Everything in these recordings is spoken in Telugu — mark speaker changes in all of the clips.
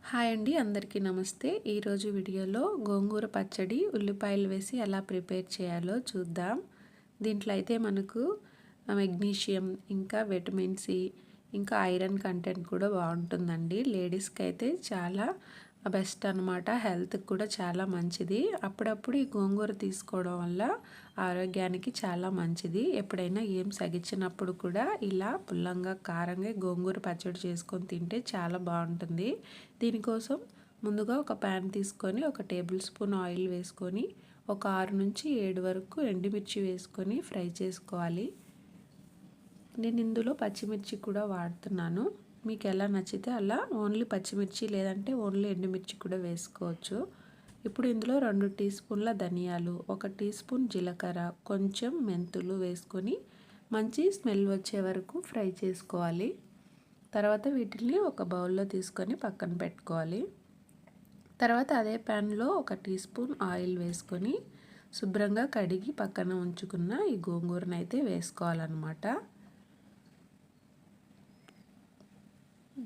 Speaker 1: హాయ్ అండి, అందరికీ నమస్తే. ఈరోజు వీడియోలో గోంగూర పచ్చడి ఉల్లిపాయలు వేసి ఎలా ప్రిపేర్ చేయాలో చూద్దాం. దీంట్లో అయితే మనకు మెగ్నీషియం, ఇంకా విటమిన్ సి, ఇంకా ఐరన్ కంటెంట్ కూడా బాగుంటుందండి. లేడీస్కి అయితే చాలా బెస్ట్ అనమాట. హెల్త్కి కూడా చాలా మంచిది. అప్పుడప్పుడు ఈ గోంగూర తీసుకోవడం వల్ల ఆరోగ్యానికి చాలా మంచిది. ఎప్పుడైనా ఏం సగించినప్పుడు కూడా ఇలా పుల్లంగా కారంగా గోంగూర పచ్చడి చేసుకొని తింటే చాలా బాగుంటుంది. దీనికోసం ముందుగా ఒక ప్యాన్ తీసుకొని ఒక టేబుల్ స్పూన్ ఆయిల్ వేసుకొని ఒక 6 నుంచి 7 వరకు ఎండుమిర్చి వేసుకొని ఫ్రై చేసుకోవాలి. నేను ఇందులో పచ్చిమిర్చి కూడా వాడుతున్నాను. మీకు ఎలా నచ్చితే అలా ఓన్లీ పచ్చిమిర్చి లేదంటే ఓన్లీ ఎండుమిర్చి కూడా వేసుకోవచ్చు. ఇప్పుడు ఇందులో 2 టీ స్పూన్ల ధనియాలు, 1 టీ స్పూన్ జీలకర్ర, కొంచెం మెంతులు వేసుకొని మంచి స్మెల్ వచ్చే వరకు ఫ్రై చేసుకోవాలి. తర్వాత వీటిని ఒక బౌల్లో తీసుకొని పక్కన పెట్టుకోవాలి. తర్వాత అదే ప్యాన్లో 1 టీ స్పూన్ ఆయిల్ వేసుకొని శుభ్రంగా కడిగి పక్కన ఉంచుకున్న ఈ గోంగూరను అయితే వేసుకోవాలన్నమాట.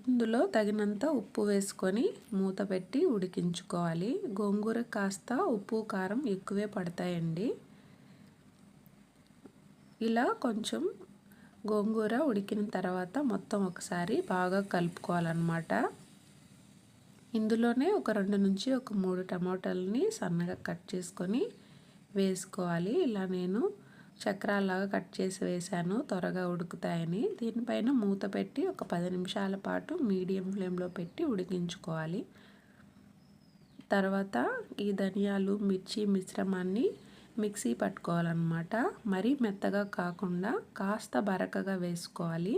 Speaker 1: ఇందులో తగినంత ఉప్పు వేసుకొని మూత పెట్టి ఉడికించుకోవాలి. గోంగూర కాస్త ఉప్పు కారం ఎక్కువే పడతాయండి. ఇలా కొంచెం గోంగూర ఉడికిన తర్వాత మొత్తం ఒకసారి బాగా కలుపుకోవాలన్నమాట. ఇందులోనే ఒక 2 నుంచి 3 టమాటాలని సన్నగా కట్ చేసుకొని వేసుకోవాలి. ఇలా నేను చక్రాల్లాగా కట్ చేసి వేసాను, త్వరగా ఉడుకుతాయని. దీనిపైన మూత పెట్టి ఒక 10 నిమిషాల పాటు మీడియం ఫ్లేమ్లో పెట్టి ఉడికించుకోవాలి. తర్వాత ఈ ధనియాలు, మిర్చి మిశ్రమాన్ని మిక్సీ పట్టుకోవాలన్నమాట. మరీ మెత్తగా కాకుండా కాస్త బరకగా వేసుకోవాలి.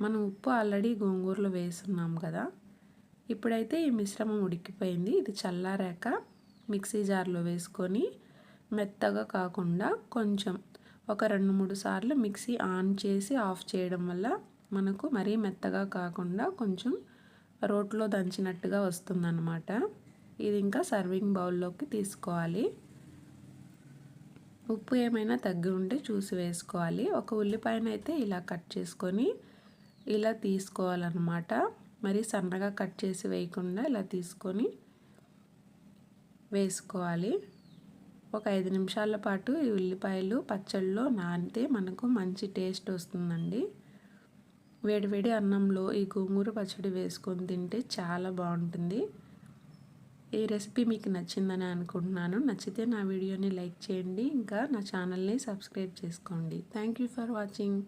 Speaker 1: మనం ఉప్పు ఆల్రెడీ గోంగూరలో వేస్తున్నాం కదా. ఇప్పుడైతే ఈ మిశ్రమం ఉడికిపోయింది. ఇది చల్లారాక మిక్సీ జార్లో వేసుకొని మెత్తగా కాకుండా కొంచెం ఒక 2-3 సార్లు మిక్సీ ఆన్ చేసి ఆఫ్ చేయడం వల్ల మనకు మరీ మెత్తగా కాకుండా కొంచెం రోట్లో దంచినట్టుగా వస్తుందన్నమాట. ఇది ఇంకా సర్వింగ్ బౌల్లోకి తీసుకోవాలి. ఉప్పు ఏమైనా తగ్గి ఉంటే చూసి వేసుకోవాలి. ఒక ఉల్లిపాయనైతే ఇలా కట్ చేసుకొని ఇలా తీసుకోవాలన్నమాట. మరి సన్నగా కట్ చేసి వేయకుండా ఇలా తీసుకొని వేసుకోవాలి. ఒక 5 నిమిషాల పాటు ఈ ఉల్లిపాయలు పచ్చళ్ళలో నానితే మనకు మంచి టేస్ట్ వస్తుందండి. వేడివేడి అన్నంలో ఈ గోంగూర పచ్చడి వేసుకొని తింటే చాలా బాగుంటుంది. ఈ రెసిపీ మీకు నచ్చిందని అనుకుంటున్నాను. నచ్చితే నా వీడియోని లైక్ చేయండి, ఇంకా నా ఛానల్ని సబ్స్క్రైబ్ చేసుకోండి. Thank you for watching.